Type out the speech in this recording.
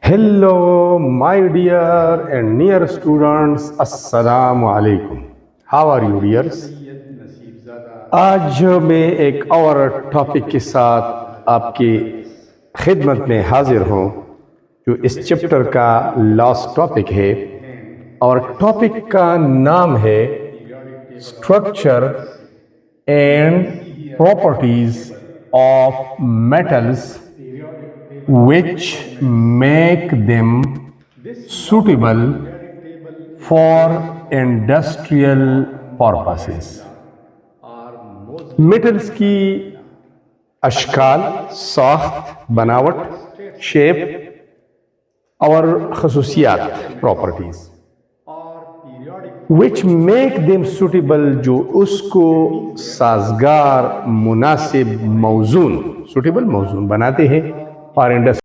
Hello, my dear and near students. Assalamu alaikum. How are you, dears? आज मैं एक और टॉपिक के साथ आपकी खिदमत में हाजिर हूँ जो इस चैप्टर का लास्ट टॉपिक है और टॉपिक का नाम है structure and properties of metals which make them suitable for industrial purposes. Metals की अशकाल, साख्त, बनावट, शेप और खसूसियात, properties which make them suitable, जो उसको साजगार, मुनासिब, मौजून, सुटेबल, मौजून बनाते हैं फॉर इंडस्ट्री